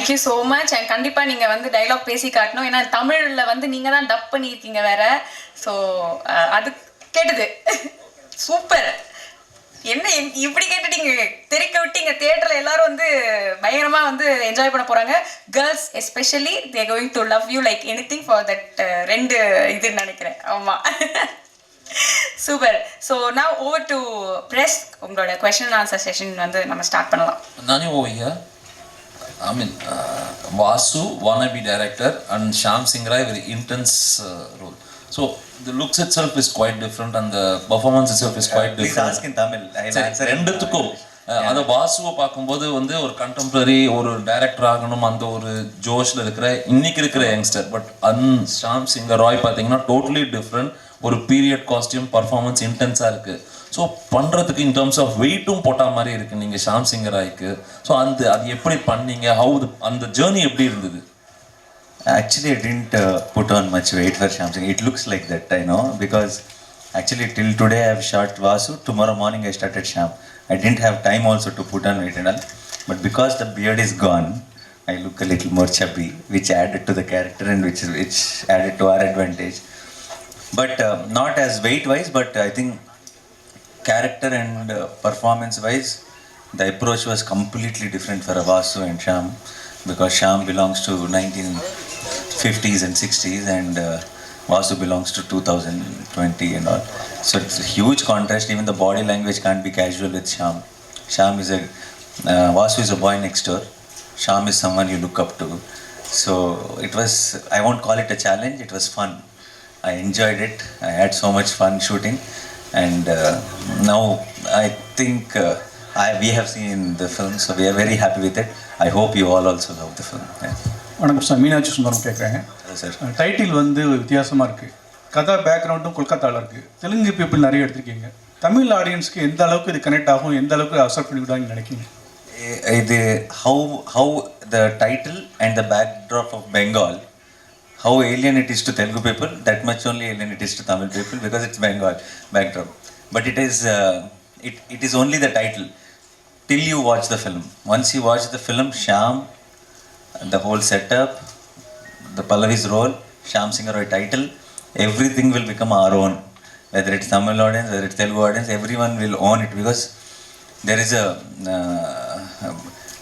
Thank you so much. And கண்டிப்பாக நீங்கள் வந்து டைலாக் பேசி காட்டணும். ஏன்னா தமிழில் வந்து நீங்கள் தான் டப் பண்ணியிருக்கீங்க வேற. ஸோ அது கேட்டது சூப்பர். என்ன இப்படி கேட்டுட்டீங்க, தெரிக்க விட்டீங்க. தியேட்டரில் எல்லாரும் வந்து பயங்கரமாக வந்து என்ஜாய் பண்ண போகிறாங்க. Girls especially they going to love you like any thing for that ரெண்டு இதுன்னு நினைக்கிறேன். ஆமாம், super. So now over to press. உங்களோட கொஸ்டின் அண்ட் ஆன்சர் செஷன் வந்து நம்ம ஸ்டார்ட் பண்ணலாம். நானே Oviya I mean, Vasu, wannabe director, and Shyam Singh Rai, very intense role. So the looks itself is quite different, and the performance itself is quite different. Please ask in Tamil. I'll answer. ரெண்டுத்துக்கும் அந்த வாசுவை பார்க்கும்போது வந்து ஒரு contemporary ஒரு director ஆகணும் அந்த ஒரு ஜோஷ்ல இருக்கிற இன்னைக்கு இருக்கிற யங்ஸ்டர். பட் ஷாம் சிங் ராய் பார்த்தீங்கன்னா டோட்டலி டிஃப்ரெண்ட். ஒரு பீரியட் காஸ்டியூம் பர்ஃபார்மன்ஸ் இன்டென்ஸாக இருக்குது. ஸோ பண்ணுறதுக்கு இன் டர்ம்ஸ் ஆஃப் வெயிட்டும் போட்டால் மாதிரி இருக்குது நீங்கள் ஷாம் சிங் ராய்க்கு. ஸோ அது எப்படி பண்ணீங்க, ஹவு அந்த ஜேர்னி எப்படி இருந்தது? Actually, I didn't put on much weight for Shyam Singh. It looks like that, I know, because actually till today I have shot Vasu. Tomorrow morning I started Shyam. I didn't have time also to put on weight and all. But because the beard is gone, I look a little more chubby, which added to the character and which added to our advantage. But not as weight-wise, but I think character and performance-wise, the approach was completely different for Vasu and Shyam, because Shyam belongs to 1950s and 60s and Vasu belongs to 2020 and all. So it's a huge contrast. Even the body language can't be casual with Shyam. Shyam is Vasu is a boy next door. Shyam is someone you look up to. So it was, I won't call it a challenge, it was fun. I enjoyed it. I had so much fun shooting, and now I think we have seen the film, so we are very happy with it. I hope you all also love the film. வணக்கம் sir, Meenakshi Sundaram கேட்குறேன். Title வந்து வித்தியாசமாக இருக்குது. கதா பேக்ரவுண்டும் கொல்கத்தாவில் இருக்குது. Telugu people நிறைய எடுத்திருக்கீங்க. தமிழ் ஆடியன்ஸ்க்கு எந்த அளவுக்கு இது கனெக்ட் ஆகும், எந்த அளவுக்கு அக்செப்ட் பண்ணிவிடுவாங்கன்னு நினைக்கிங்க? இது how the title and the backdrop of Bengal, how alien it is to Telugu people, that much only alien it is to Tamil people, because it's Bengal backdrop. But it is only the title till you watch the film. Once you watch the film, Shyam, the whole setup, the Pallavi's role, Shyam Singh Roy title, everything will become our own. Whether it's Tamil audience, whether it's Telugu audience, everyone will own it, because there is a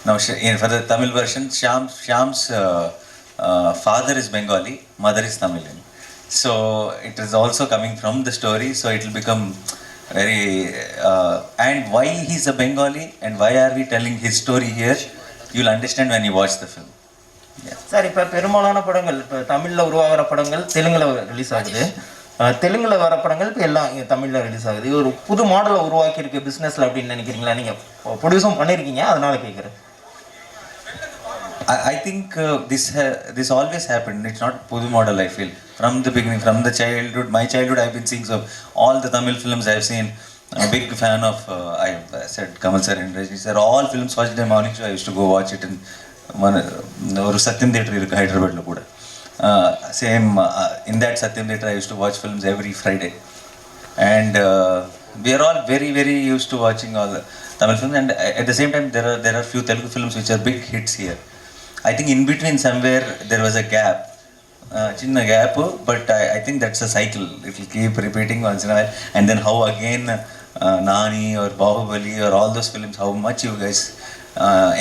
now for the Tamil version, Shyam's father is Bengali, mother is Tamilian. So it is also coming from the story, so it will become very and why he's a Bengali and why are we telling his story here, you'll understand when you watch the film. Sir, இப்போ பெரும்பாலான படங்கள் இப்போ தமிழில் உருவாகிற படங்கள் தெலுங்கில் release ஆகுது. தெலுங்கில் வர படங்கள் இப்போ எல்லாம் இங்கே தமிழில் ரிலீஸ் ஆகுது. இது ஒரு புது மாடலை உருவாக்கியிருக்கு பிஸ்னஸில் அப்படின்னு நினைக்கிறீங்களா? நீங்கள் ப்ரொடியூஸும் பண்ணியிருக்கீங்க, அதனால் கேட்குறேன். I think this always happened. It's not pudu model, I feel. From the beginning, from the childhood, my childhood, I've been seeing, so all the Tamil films I've seen. I'm a big fan of, I've said Kamal sir and Rajni sir, all films watched the morning show. I used to go watch it in one Satyam Theatre in Hyderabad lo kuda. Same in that Satyam Theatre I used to watch films every Friday. And we are all very, very used to watching all the Tamil films, and at the same time there are few Telugu films which are big hits here. I think in between somewhere there was a gap, chinna gap, but I think that's a cycle. It will keep repeating once in a while, and then how again Nani or Bahubali or all those films, how much you guys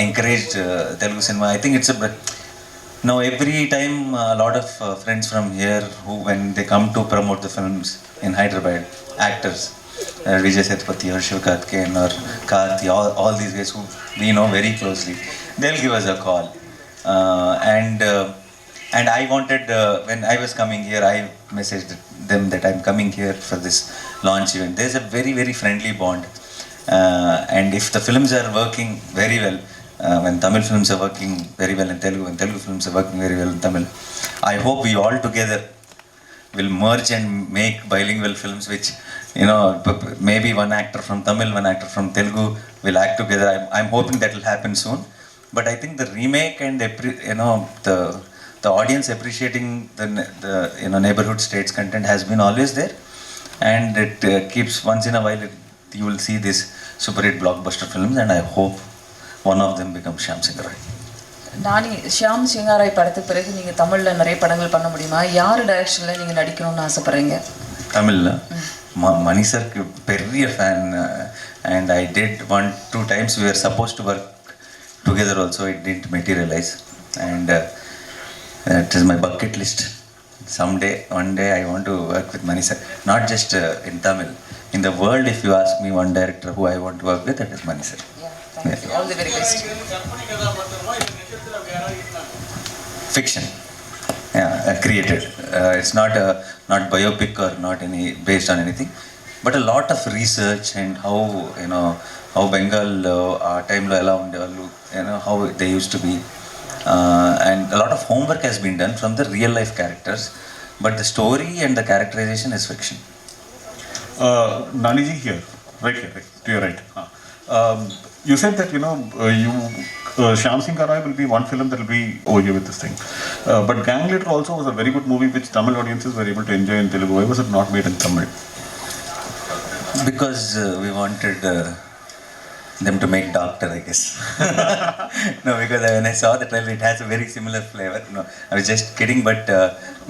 encouraged Telugu cinema. I think it's now every time a lot of friends from here who, when they come to promote the films in Hyderabad, actors, Vijay Sethupathi or Shiv Karthikeyan or Karthi, all these guys who we know very closely, they'll give us a call. And I wanted, when I was coming here, I messaged them that I'm coming here for this launch event. There's a very, very friendly bond. And if the films are working very well, when Tamil films are working very well in Telugu, and Telugu films are working very well in Tamil, I hope we all together will merge and make bilingual films, which, you know, maybe one actor from Tamil, one actor from Telugu will act together. I'm hoping that will happen soon. But I think the remake and the audience appreciating the neighborhood states content has been always there, and it keeps once in a while you will see these super hit blockbuster films, and I hope one of them becomes Shyam Singh Roy. நானி ஷியாம் சிங்காராய் படத்துக்கு பிறகு நீங்கள் தமிழில் நிறைய படங்கள் பண்ண முடியுமா? யார் டைரக்ஷனில் நீங்கள் நடிக்கணும்னு ஆசைப்பட்றீங்க? தமிழில் மணி சார்க்கு பெரிய fan and I did 1-2 times we were supposed to work together also. It didn't materialize and that is my bucket list. Someday, one day I want to work with Mani sir. Not just in Tamil. In the world, if you ask me one director who I want to work with, that is Mani sir. Thank you. All the very best. Fiction. Yeah, created. It's not biopic or not any based on anything, but a lot of research and how Bengal our time lo ela undevallu, how they used to be, and a lot of homework has been done from the real life characters, but the story and the characterization is fiction. Naniji here, right here, right, to your right. You said that Shyam Singh Karai will be one film that will be over with this thing. But Gang Leader also was a very good movie which Tamil audiences were able to enjoy in Telugu. Why was it not made in Tamil? Because we wanted them to make Doctor, I guess. No, because when I saw the trailer, it has a very similar flavor. No, I was just kidding, but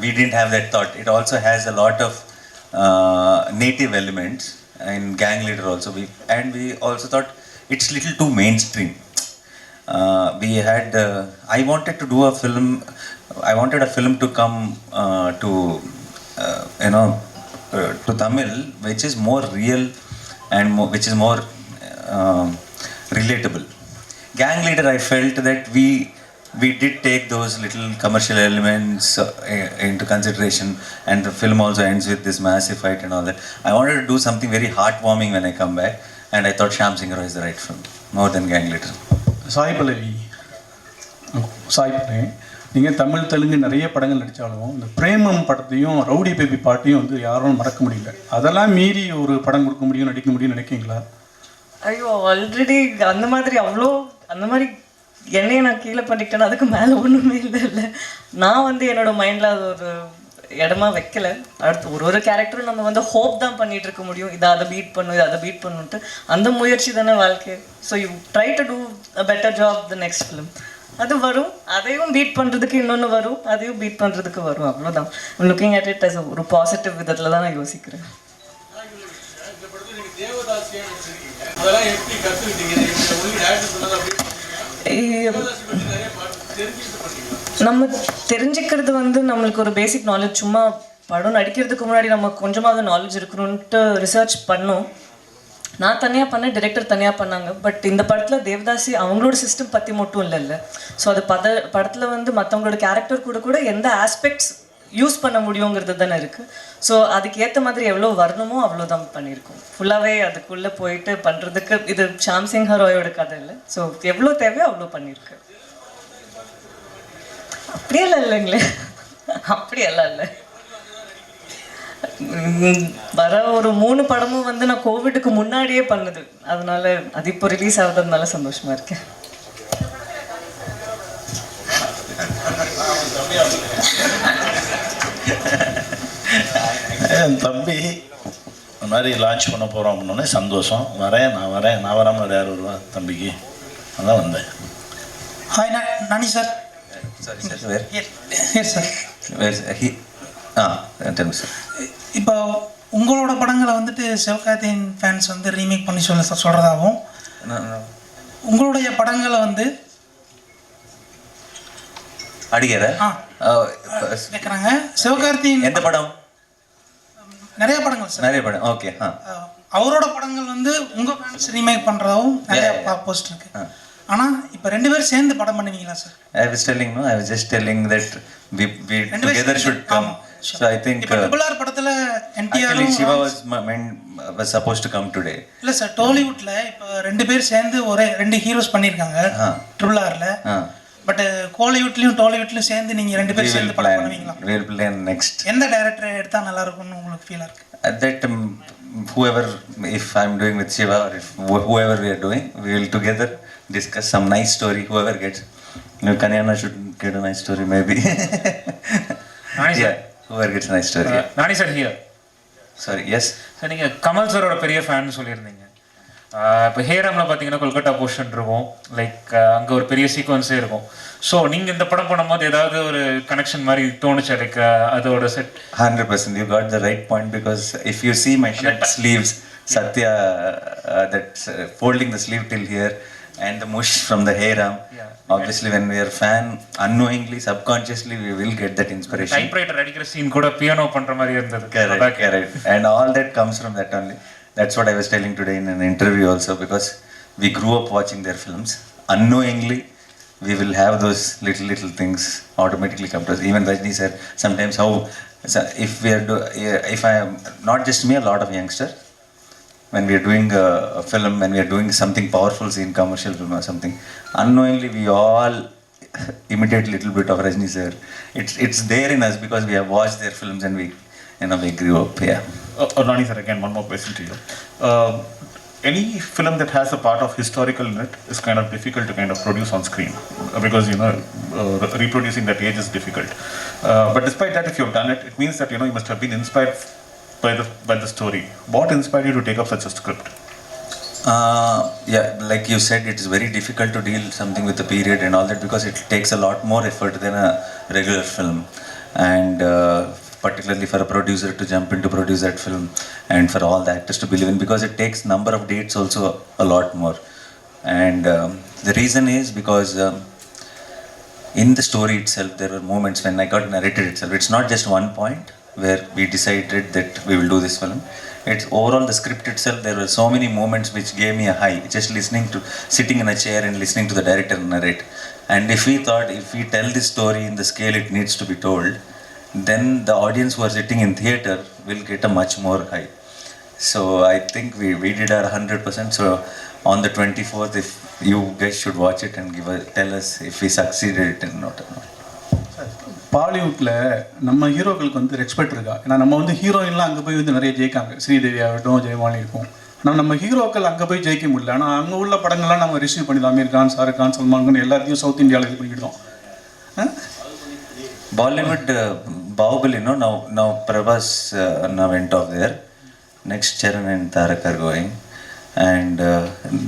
we didn't have that thought. It also has a lot of native elements in Gang Leader also. We also thought it's little too mainstream. I wanted to do a film. I wanted a film to come to Tamil, which is more real and which is more relatable. Gang Leader, I felt that we did take those little commercial elements into consideration, and the film also ends with this massive fight and all that. I wanted to do something very heartwarming when I come back, and I thought Shyam Singh Roy is the right film, more than Gang Leader. Sai Pallavi, நீங்கள் தமிழ் தெலுங்கு நிறைய படங்கள் நடித்தாலும் இந்த பிரேமம் படத்தையும் rowdy baby பாட்டையும் வந்து யாரும் மறக்க முடியல. அதெல்லாம் மீறி ஒரு படம் கொடுக்க முடியும், நடிக்க முடியும்னு நினைக்கிங்களா? ஐயோ, ஆல்ரெடி அந்த மாதிரி என்னையே நான் கீழே பண்ணிக்கிட்டேன்னா அதுக்கு மேலே ஒன்றுமே இல்லை. நான் வந்து என்னோட மைண்டில் அது ஒரு இடமா வைக்கல. அடுத்து ஒரு கேரக்டரும் நம்ம வந்து ஹோப் தான் பண்ணிட்டு இருக்க முடியும், அதை பீட் பண்ணுன்ட்டு. அந்த முயற்சி தானே வாழ்க்கை. So you try to do a better job the next film. அது வரும், அதையும் பீட் பண்ணுறதுக்கு இன்னொன்று வரும், அதையும் பீட் பண்ணுறதுக்கு வரும். அவ்வளோதான். லுக்கிங் அட் இட் அஸ் ஒரு பாசிட்டிவ் விதத்தில் தான் நான் யோசிக்கிறேன். நம்ம தெரிஞ்சுக்கிறது வந்து நம்மளுக்கு ஒரு பேசிக் நாலேஜ். சும்மா படம் நடிக்கிறதுக்கு முன்னாடி நம்ம கொஞ்சமாவது நாலேஜ் இருக்கணும்ன்ட்டு ரிசர்ச் பண்ணோம். நான் தனியாக பண்ணேன், டைரக்டர் தனியாக பண்ணாங்க. பட் இந்த படத்தில் தேவதாசி அவங்களோட சிஸ்டம் பற்றி மட்டும் இல்லைல்ல. ஸோ அது படத்தில் வந்து மற்றவங்களோட கேரக்டர் கூட எந்த ஆஸ்பெக்ட்ஸ் யூஸ் பண்ண முடியுங்கிறது தானே இருக்குது. ஸோ அதுக்கு ஏற்ற மாதிரி எவ்வளோ வரணுமோ அவ்வளோதான் பண்ணியிருக்கோம். ஃபுல்லாகவே அதுக்குள்ளே போயிட்டு பண்ணுறதுக்கு இது ஷாம் சிங் ராயோட கதை இல்லை. ஸோ எவ்வளோ தேவையோ அவ்வளோ பண்ணியிருக்கு. அப்படியெல்லாம் இல்லைங்களே, அப்படியெல்லாம் இல்லை. வர ஒரு 3 படமும் வந்து நான் கோவிடுக்கு முன்னாடியே பண்ணுது. அதனால அது இப்போ ரிலீஸ் ஆகுறதுனால சந்தோஷமா இருக்கேன். என் தம்பி இந்த மாதிரி லான்ச் பண்ண போகிறோம் அப்படின்னோடனே சந்தோஷம். நான் வராமல் யார் வருவா தம்பிக்கு, அதான் வந்தேன். Hi Nani sir. Sorry sir, where? Yes sir. Where's he? Tell me sir. இப்போ உங்களோட படங்களை வந்துட்டு சிவகார்த்திகேயன் ஃபேன்ஸ் வந்து ரீமேக் பண்ணி சொல்கிறதாகவும், உங்களுடைய படங்களை வந்து அடிக்கிற கேட்குறாங்க. சிவகார்த்திகேயன் எந்த படம்? நிறைய படங்கள் சார், நிறைய படம். ஓகே. அவரோட படங்கள் வந்து உங்கள் ஃபேன்ஸ் ரீமேக் பண்ணுறதாகவும் நிறைய போஸ்ட் இருக்கு. ஆனால் இப்போ 2 பேரும் சேர்ந்து படம் பண்ணுவீங்களா sir? I was just telling that we together should come. So I think triple படத்துல NTR Shiva was supposed to come today. இல்ல சார், டாலிவுட்ல இப்போ 2 பேர் சேர்ந்து ஒரே 2 ஹீரோஸ் பண்ணிருக்காங்க ட்ரிபிள் ஆர்ல. பட் கோலிவுட்லயும் டாலிவுட்லயும் சேர்ந்து நீங்க 2 பேர் சேர்ந்து படம் பண்ணுவீங்களா? We will plan next. எந்த டைரக்டர் எடுத்தா நல்லா இருக்கும்னு உங்களுக்கு ஃபீல் இருக்கு? That whoever, if I'm doing with Shiva or if whoever we are doing, we will together discuss some nice story. Whoever gets, Kanyana should get a nice story maybe. Yeah, whoever gets a nice story. Nani sir here. Sorry, yes. Sir, நீங்க கமல் சரோட பெரிய fan சொல்லியிருந்தீங்க. இப்போ ஹேராமில் பார்த்தீங்கன்னா Kolkata portion இருக்கும், like அங்கே ஒரு பெரிய சீக்வன்ஸே இருக்கும். ஸோ நீங்கள் இந்த படம் பண்ணும்போது ஏதாவது ஒரு கனெக்ஷன் மாதிரி தோணுச்சு, லைக் அதோட set? 100%, you got the right point, because if you see my shirt sleeves, Satya, that's folding the sleeve till here, and the mush from the Heyram. Obviously, when we are fan, unknowingly, subconsciously, we will get that inspiration. Typewriter அடிக்கிற scene கூட piano பண்ணுற மாதிரி இருந்தது. Correct. And all that comes from that only. That's what I was telling today in an interview also, because we grew up watching their films. Unknowingly, we will have those little things automatically come to us. Even Rajni said sometimes how, if I am, not just me, a lot of youngsters, when we are doing a film, when we are doing something powerful scene, commercial film or something, unknowingly we all imitate little bit of Rajni sir. It's there in us because we have watched their films and we grew up. Yeah. Rani sir, again, one more question to you. Any film that has a part of historical in it is kind of difficult to kind of produce on screen, because reproducing that age is difficult. But despite that, if you've done it, it means that you must have been inspired by the story. What inspired you to take up such a script? Yeah, like you said, it's very difficult to deal something with the period and all that, because it takes a lot more effort than a regular film, and particularly for a producer to jump in to produce that film, and for all the actors to believe in, because it takes number of dates also a lot more. And the reason is because in the story itself there were moments when I got narrated itself. It's not just one point where we decided that we will do this film. It's overall the script itself. There were so many moments which gave me a high, just sitting in a chair and listening to the director narrate. And if we thought, if we tell this story in the scale it needs to be told, then the audience who are sitting in theater will get a much more high. So I think we did our 100%. So on the 24th, if you guys should watch it and tell us if we succeeded it or not. பாலிவுட்டில் நம்ம ஹீரோக்களுக்கு வந்து respect இருக்கா? ஏன்னா நம்ம வந்து ஹீரோயின்லாம் அங்கே போய் வந்து நிறைய ஜெயிக்காங்க, ஸ்ரீதேவி ஆகட்டும், ஜெயமாலி இருக்கும். நம்ம ஹீரோக்கள் அங்கே போய் ஜெயிக்க முடியல. ஆனால் அங்கே உள்ள படங்கள்லாம் நம்ம ரிசீவ் பண்ணிடலாம். அமீர் கான், ஷாருக் கான், சல்மான் கான் எல்லாத்தையும் சவுத் இந்தியாவில் இது பண்ணிக்கிட்டோம். Bollywood, Bahubali, now Prabhas now went off there. Next Charan and Tarak are going, and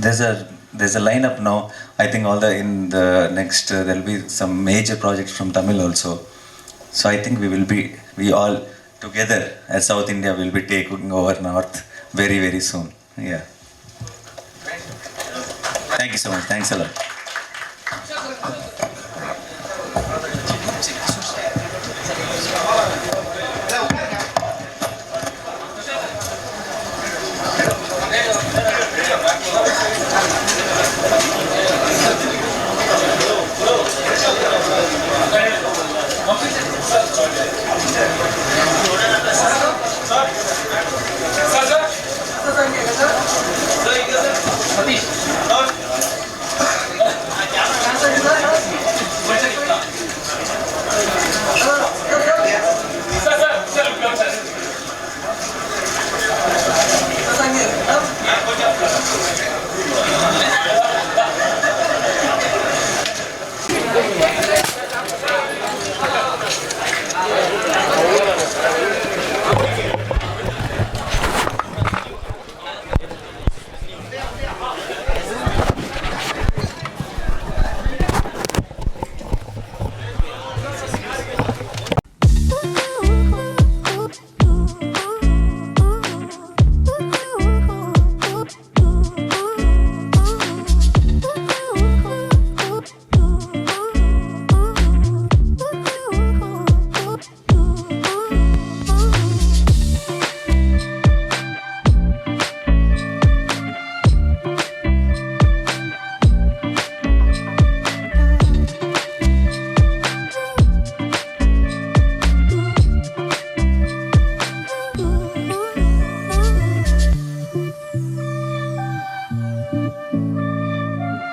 there's a lineup now. I think in the next there'll be some major projects from Tamil also. So I think we all together as South India will be taking over North very, very soon. Yeah. Thank you so much. Thanks a lot.